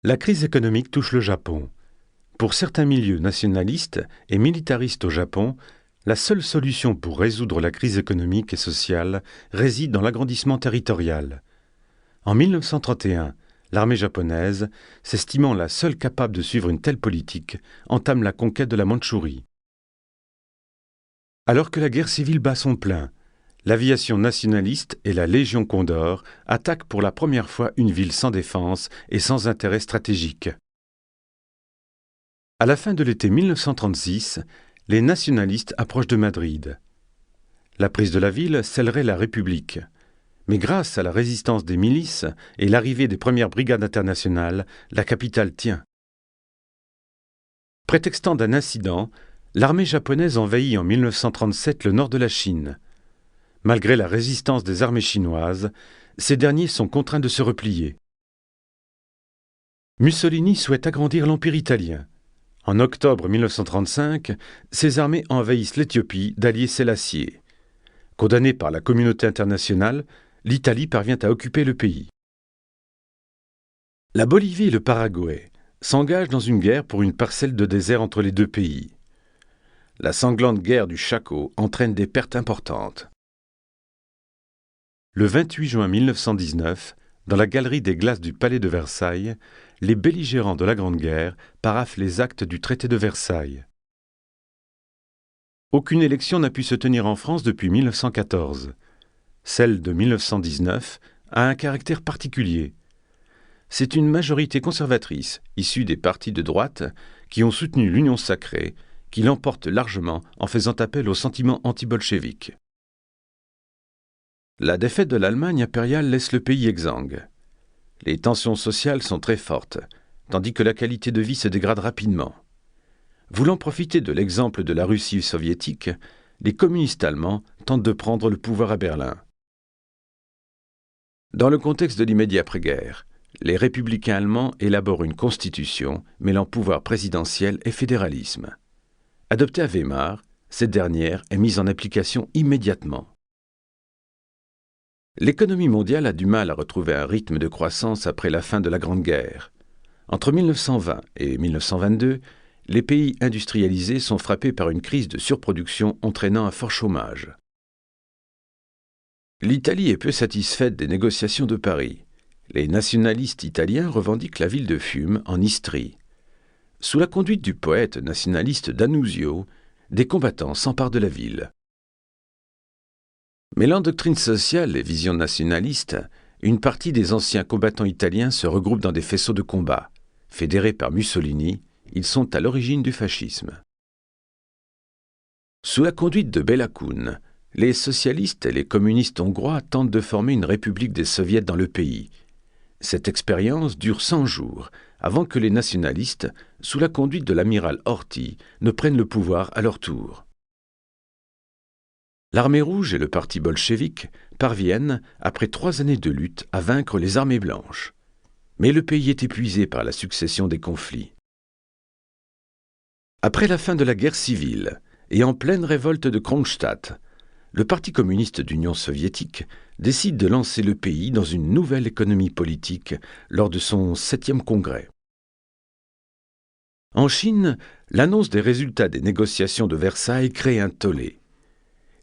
La crise économique touche le Japon. Pour certains milieux nationalistes et militaristes au Japon, la seule solution pour résoudre la crise économique et sociale réside dans l'agrandissement territorial. En 1931, l'armée japonaise, s'estimant la seule capable de suivre une telle politique, entame la conquête de la Mandchourie. Alors que la guerre civile bat son plein, l'aviation nationaliste et la Légion Condor attaquent pour la première fois une ville sans défense et sans intérêt stratégique. À la fin de l'été 1936, les nationalistes approchent de Madrid. La prise de la ville scellerait la République. Mais grâce à la résistance des milices et l'arrivée des premières brigades internationales, la capitale tient. Prétextant d'un incident, l'armée japonaise envahit en 1937 le nord de la Chine. Malgré la résistance des armées chinoises, ces derniers sont contraints de se replier. Mussolini souhaite agrandir l'Empire italien. En octobre 1935, ses armées envahissent l'Éthiopie d'Haïlé Sélassié. Condamné par la communauté internationale, l'Italie parvient à occuper le pays. La Bolivie et le Paraguay s'engagent dans une guerre pour une parcelle de désert entre les deux pays. La sanglante guerre du Chaco entraîne des pertes importantes. Le 28 juin 1919, dans la galerie des glaces du Palais de Versailles, les belligérants de la Grande Guerre paraphent les actes du traité de Versailles. Aucune élection n'a pu se tenir en France depuis 1914. Celle de 1919 a un caractère particulier. C'est une majorité conservatrice, issue des partis de droite, qui ont soutenu l'Union sacrée, qui l'emporte largement en faisant appel au sentiment anti-bolchevique. La défaite de l'Allemagne impériale laisse le pays exsangue. Les tensions sociales sont très fortes, tandis que la qualité de vie se dégrade rapidement. Voulant profiter de l'exemple de la Russie soviétique, les communistes allemands tentent de prendre le pouvoir à Berlin. Dans le contexte de l'immédiat après-guerre, les républicains allemands élaborent une constitution mêlant pouvoir présidentiel et fédéralisme. Adoptée à Weimar, cette dernière est mise en application immédiatement. L'économie mondiale a du mal à retrouver un rythme de croissance après la fin de la Grande Guerre. Entre 1920 et 1922, les pays industrialisés sont frappés par une crise de surproduction entraînant un fort chômage. L'Italie est peu satisfaite des négociations de Paris. Les nationalistes italiens revendiquent la ville de Fiume, en Istrie. Sous la conduite du poète nationaliste D'Annunzio, des combattants s'emparent de la ville. Mêlant doctrine sociale et vision nationaliste, une partie des anciens combattants italiens se regroupe dans des faisceaux de combat. Fédérés par Mussolini, ils sont à l'origine du fascisme. Sous la conduite de Béla Kun, les socialistes et les communistes hongrois tentent de former une république des soviets dans le pays. Cette expérience dure 100 jours, avant que les nationalistes, sous la conduite de l'amiral Horthy, ne prennent le pouvoir à leur tour. L'armée rouge et le parti bolchevique parviennent, après 3 années de lutte, à vaincre les armées blanches. Mais le pays est épuisé par la succession des conflits. Après la fin de la guerre civile, et en pleine révolte de Kronstadt, le Parti communiste d'Union soviétique décide de lancer le pays dans une nouvelle économie politique lors de son 7e congrès. En Chine, l'annonce des résultats des négociations de Versailles crée un tollé.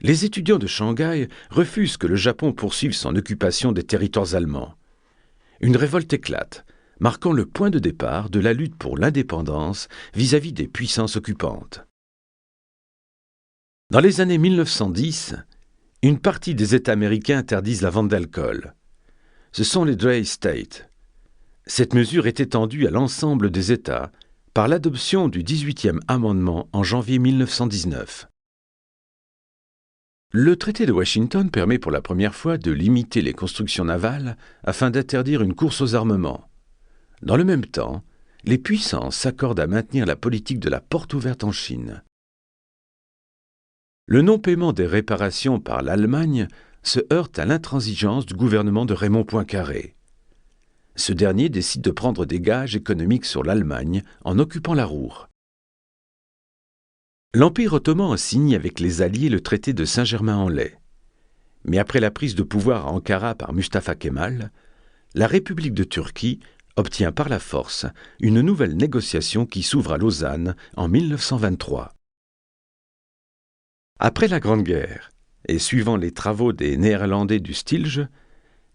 Les étudiants de Shanghai refusent que le Japon poursuive son occupation des territoires allemands. Une révolte éclate, marquant le point de départ de la lutte pour l'indépendance vis-à-vis des puissances occupantes. Dans les années 1910, une partie des États américains interdisent la vente d'alcool. Ce sont les Dry States. Cette mesure est étendue à l'ensemble des États par l'adoption du 18e amendement en janvier 1919. Le traité de Washington permet pour la première fois de limiter les constructions navales afin d'interdire une course aux armements. Dans le même temps, les puissances s'accordent à maintenir la politique de la porte ouverte en Chine. Le non-paiement des réparations par l'Allemagne se heurte à l'intransigeance du gouvernement de Raymond Poincaré. Ce dernier décide de prendre des gages économiques sur l'Allemagne en occupant la Ruhr. L'Empire ottoman signe avec les Alliés le traité de Saint-Germain-en-Laye. Mais après la prise de pouvoir à Ankara par Mustafa Kemal, la République de Turquie obtient par la force une nouvelle négociation qui s'ouvre à Lausanne en 1923. Après la Grande Guerre, et suivant les travaux des Néerlandais du Stilge,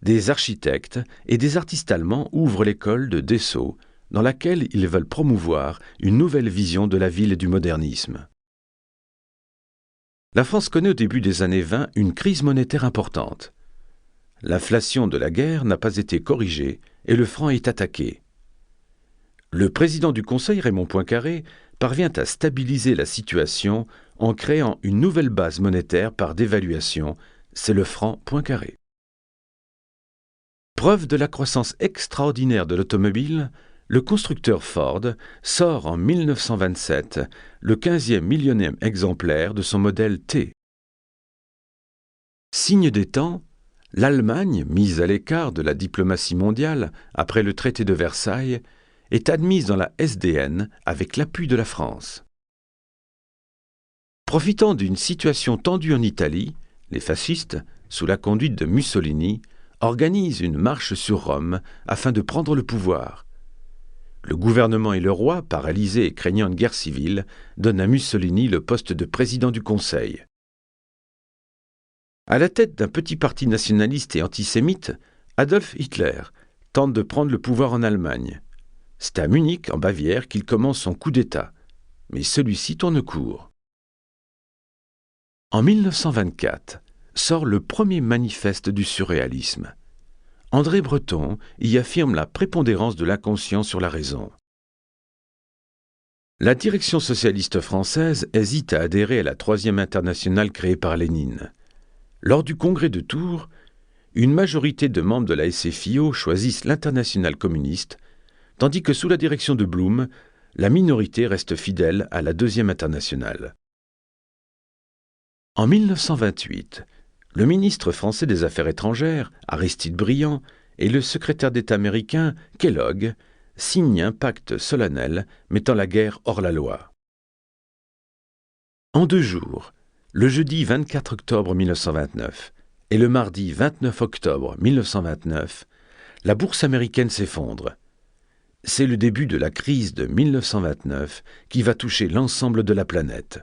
des architectes et des artistes allemands ouvrent l'école de Dessau, dans laquelle ils veulent promouvoir une nouvelle vision de la ville et du modernisme. La France connaît au début des années 20 une crise monétaire importante. L'inflation de la guerre n'a pas été corrigée et le franc est attaqué. Le président du Conseil, Raymond Poincaré, parvient à stabiliser la situation en créant une nouvelle base monétaire par dévaluation, c'est le franc Poincaré. Preuve de la croissance extraordinaire de l'automobile, le constructeur Ford sort en 1927 le 15e millionième exemplaire de son modèle T. Signe des temps, l'Allemagne, mise à l'écart de la diplomatie mondiale après le traité de Versailles, est admise dans la SDN avec l'appui de la France. Profitant d'une situation tendue en Italie, les fascistes, sous la conduite de Mussolini, organisent une marche sur Rome afin de prendre le pouvoir. Le gouvernement et le roi, paralysés et craignant une guerre civile, donnent à Mussolini le poste de président du Conseil. À la tête d'un petit parti nationaliste et antisémite, Adolf Hitler tente de prendre le pouvoir en Allemagne. C'est à Munich, en Bavière, qu'il commence son coup d'État, mais celui-ci tourne court. En 1924, sort le premier manifeste du surréalisme. André Breton y affirme la prépondérance de l'inconscient sur la raison. La direction socialiste française hésite à adhérer à la Troisième Internationale créée par Lénine. Lors du congrès de Tours, une majorité de membres de la SFIO choisissent l'Internationale communiste, tandis que sous la direction de Blum, la minorité reste fidèle à la Deuxième Internationale. En 1928, le ministre français des Affaires étrangères, Aristide Briand, et le secrétaire d'État américain, Kellogg, signent un pacte solennel mettant la guerre hors la loi. En 2 jours, le jeudi 24 octobre 1929 et le mardi 29 octobre 1929, la bourse américaine s'effondre. C'est le début de la crise de 1929 qui va toucher l'ensemble de la planète.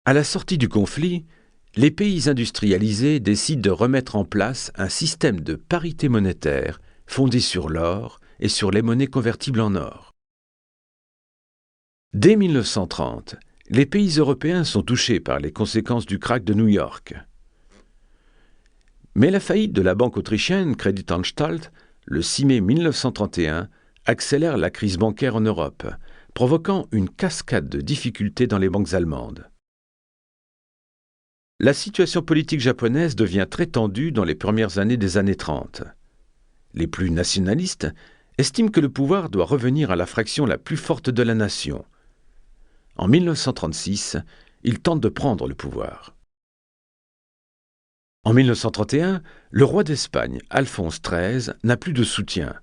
À la sortie du conflit, les pays industrialisés décident de remettre en place un système de parité monétaire fondé sur l'or et sur les monnaies convertibles en or. Dès 1930, les pays européens sont touchés par les conséquences du krach de New York. Mais la faillite de la banque autrichienne Kreditanstalt, le 6 mai 1931, accélère la crise bancaire en Europe, provoquant une cascade de difficultés dans les banques allemandes. La situation politique japonaise devient très tendue dans les premières années des années 30. Les plus nationalistes estiment que le pouvoir doit revenir à la fraction la plus forte de la nation. En 1936, ils tentent de prendre le pouvoir. En 1931, le roi d'Espagne, Alphonse XIII, n'a plus de soutien.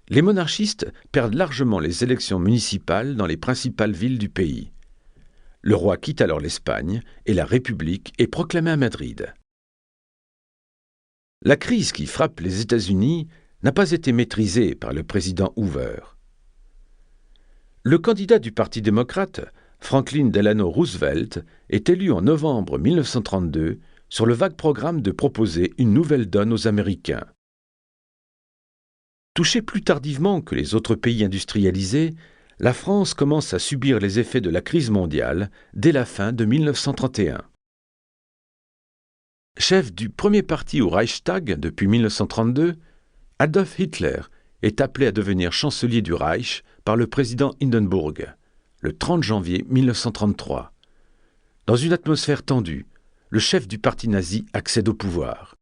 Les monarchistes perdent largement les élections municipales dans les principales villes du pays. Le roi quitte alors l'Espagne et la République est proclamée à Madrid. La crise qui frappe les États-Unis n'a pas été maîtrisée par le président Hoover. Le candidat du Parti démocrate, Franklin Delano Roosevelt, est élu en novembre 1932 sur le vague programme de proposer une nouvelle donne aux Américains. Touchée plus tardivement que les autres pays industrialisés, la France commence à subir les effets de la crise mondiale dès la fin de 1931. Chef du premier parti au Reichstag depuis 1932, Adolf Hitler est appelé à devenir chancelier du Reich par le président Hindenburg, le 30 janvier 1933. Dans une atmosphère tendue, le chef du parti nazi accède au pouvoir.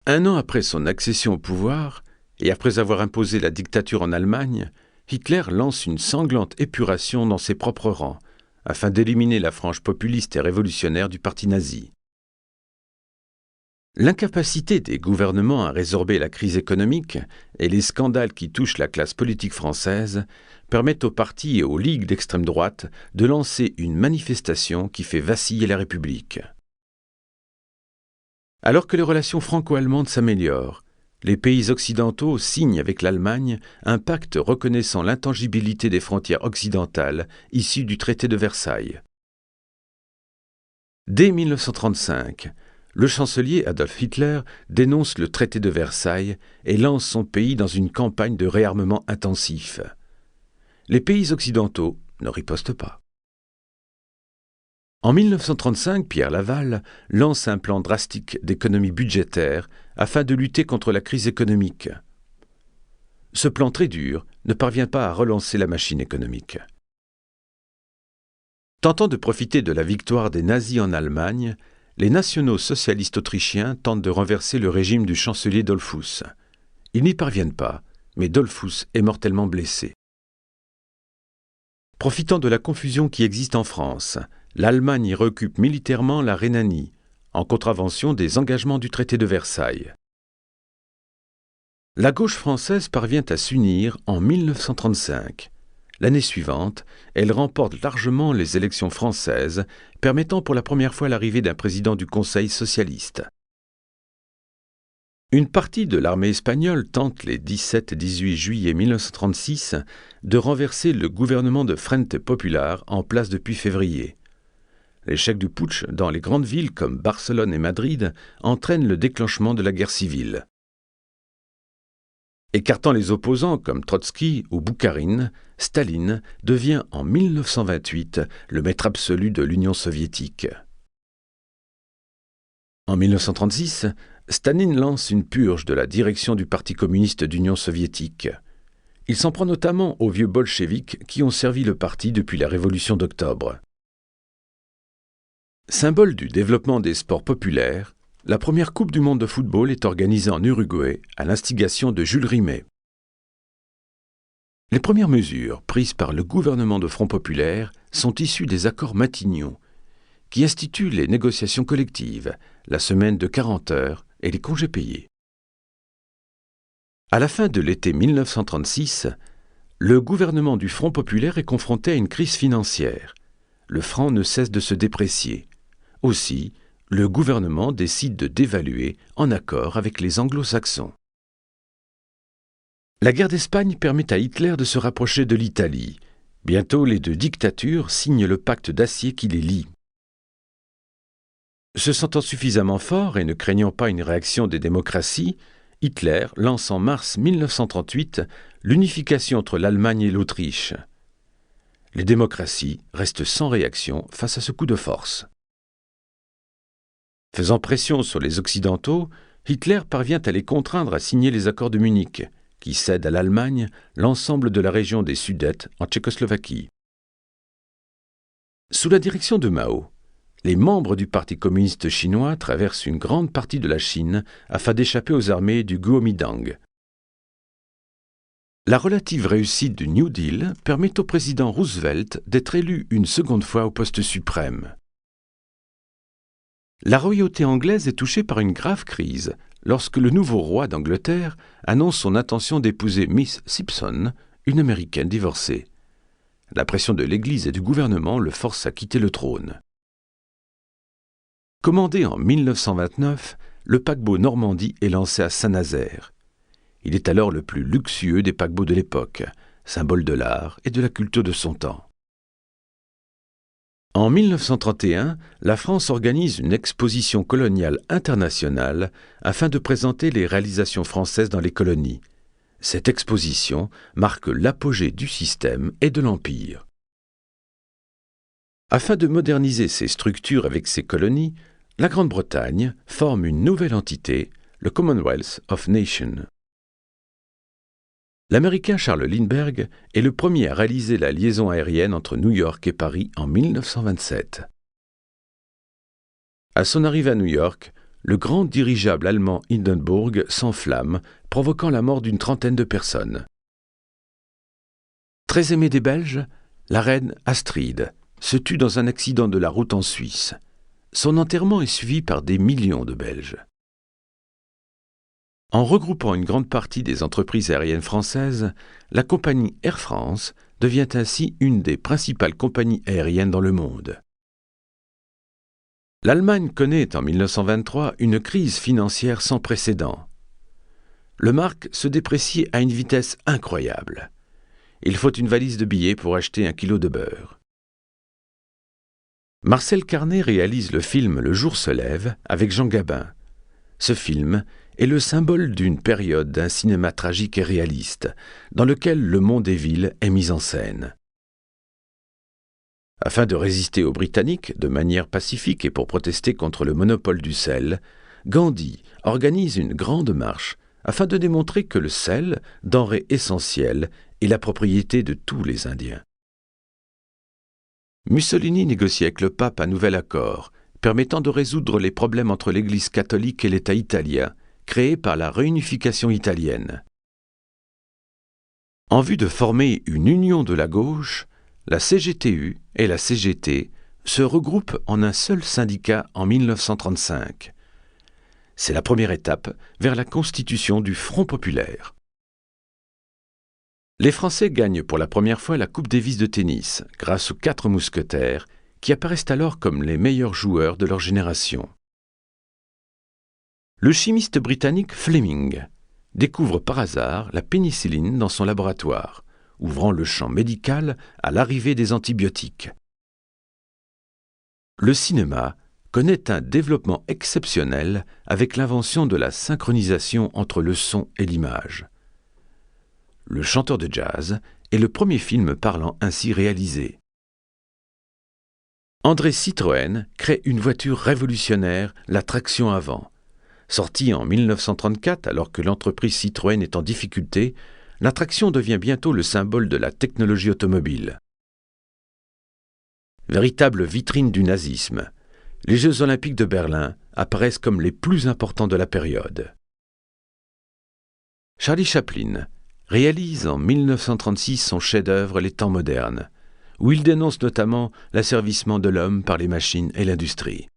1 an après son accession au pouvoir, et après avoir imposé la dictature en Allemagne, Hitler lance une sanglante épuration dans ses propres rangs, afin d'éliminer la frange populiste et révolutionnaire du parti nazi. L'incapacité des gouvernements à résorber la crise économique et les scandales qui touchent la classe politique française permettent aux partis et aux ligues d'extrême droite de lancer une manifestation qui fait vaciller la République. Alors que les relations franco-allemandes s'améliorent, les pays occidentaux signent avec l'Allemagne un pacte reconnaissant l'intangibilité des frontières occidentales issues du traité de Versailles. Dès 1935, le chancelier Adolf Hitler dénonce le traité de Versailles et lance son pays dans une campagne de réarmement intensif. Les pays occidentaux ne ripostent pas. En 1935, Pierre Laval lance un plan drastique d'économie budgétaire afin de lutter contre la crise économique. Ce plan très dur ne parvient pas à relancer la machine économique. Tentant de profiter de la victoire des nazis en Allemagne, les nationaux socialistes autrichiens tentent de renverser le régime du chancelier Dollfuss. Ils n'y parviennent pas, mais Dollfuss est mortellement blessé. Profitant de la confusion qui existe en France, l'Allemagne y recoupe militairement la Rhénanie, en contravention des engagements du traité de Versailles. La gauche française parvient à s'unir en 1935. L'année suivante, elle remporte largement les élections françaises, permettant pour la première fois l'arrivée d'un président du Conseil socialiste. Une partie de l'armée espagnole tente les 17 et 18 juillet 1936 de renverser le gouvernement de Frente Popular en place depuis février. L'échec du putsch dans les grandes villes comme Barcelone et Madrid entraîne le déclenchement de la guerre civile. Écartant les opposants comme Trotsky ou Boukharine, Staline devient en 1928 le maître absolu de l'Union soviétique. En 1936, Staline lance une purge de la direction du Parti communiste d'Union soviétique. Il s'en prend notamment aux vieux bolcheviks qui ont servi le parti depuis la Révolution d'octobre. Symbole du développement des sports populaires, la première Coupe du monde de football est organisée en Uruguay à l'instigation de Jules Rimet. Les premières mesures prises par le gouvernement de Front populaire sont issues des accords Matignon, qui instituent les négociations collectives, la semaine de 40 heures et les congés payés. À la fin de l'été 1936, le gouvernement du Front populaire est confronté à une crise financière. Le franc ne cesse de se déprécier. Aussi, le gouvernement décide de dévaluer en accord avec les anglo-saxons. La guerre d'Espagne permet à Hitler de se rapprocher de l'Italie. Bientôt, les deux dictatures signent le pacte d'acier qui les lie. Se sentant suffisamment fort et ne craignant pas une réaction des démocraties, Hitler lance en mars 1938 l'unification entre l'Allemagne et l'Autriche. Les démocraties restent sans réaction face à ce coup de force. Faisant pression sur les Occidentaux, Hitler parvient à les contraindre à signer les accords de Munich, qui cèdent à l'Allemagne l'ensemble de la région des Sudètes en Tchécoslovaquie. Sous la direction de Mao, les membres du Parti communiste chinois traversent une grande partie de la Chine afin d'échapper aux armées du Kuomintang. La relative réussite du New Deal permet au président Roosevelt d'être élu une seconde fois au poste suprême. La royauté anglaise est touchée par une grave crise lorsque le nouveau roi d'Angleterre annonce son intention d'épouser Miss Simpson, une Américaine divorcée. La pression de l'Église et du gouvernement le force à quitter le trône. Commandé en 1929, le paquebot Normandie est lancé à Saint-Nazaire. Il est alors le plus luxueux des paquebots de l'époque, symbole de l'art et de la culture de son temps. En 1931, la France organise une exposition coloniale internationale afin de présenter les réalisations françaises dans les colonies. Cette exposition marque l'apogée du système et de l'Empire. Afin de moderniser ses structures avec ses colonies, la Grande-Bretagne forme une nouvelle entité, le Commonwealth of Nations. L'Américain Charles Lindbergh est le premier à réaliser la liaison aérienne entre New York et Paris en 1927. À son arrivée à New York, le grand dirigeable allemand Hindenburg s'enflamme, provoquant la mort d'une trentaine de personnes. Très aimée des Belges, la reine Astrid se tue dans un accident de la route en Suisse. Son enterrement est suivi par des millions de Belges. En regroupant une grande partie des entreprises aériennes françaises, la compagnie Air France devient ainsi une des principales compagnies aériennes dans le monde. L'Allemagne connaît en 1923 une crise financière sans précédent. Le mark se déprécie à une vitesse incroyable. Il faut une valise de billets pour acheter 1 kilo de beurre. Marcel Carné réalise le film Le jour se lève avec Jean Gabin. Ce film est le symbole d'une période d'un cinéma tragique et réaliste, dans lequel le monde des villes est mis en scène. Afin de résister aux Britanniques de manière pacifique et pour protester contre le monopole du sel, Gandhi organise une grande marche afin de démontrer que le sel, denrée essentielle, est la propriété de tous les Indiens. Mussolini négocie avec le pape un nouvel accord, permettant de résoudre les problèmes entre l'Église catholique et l'État italien, créé par la réunification italienne. En vue de former une union de la gauche, la CGTU et la CGT se regroupent en un seul syndicat en 1935. C'est la première étape vers la constitution du Front populaire. Les Français gagnent pour la première fois la Coupe Davis de tennis grâce aux 4 mousquetaires qui apparaissent alors comme les meilleurs joueurs de leur génération. Le chimiste britannique Fleming découvre par hasard la pénicilline dans son laboratoire, ouvrant le champ médical à l'arrivée des antibiotiques. Le cinéma connaît un développement exceptionnel avec l'invention de la synchronisation entre le son et l'image. Le chanteur de jazz est le premier film parlant ainsi réalisé. André Citroën crée une voiture révolutionnaire, la traction avant. Sortie en 1934 alors que l'entreprise Citroën est en difficulté, la traction devient bientôt le symbole de la technologie automobile. Véritable vitrine du nazisme, les Jeux olympiques de Berlin apparaissent comme les plus importants de la période. Charlie Chaplin réalise en 1936 son chef-d'œuvre Les temps modernes, où il dénonce notamment l'asservissement de l'homme par les machines et l'industrie.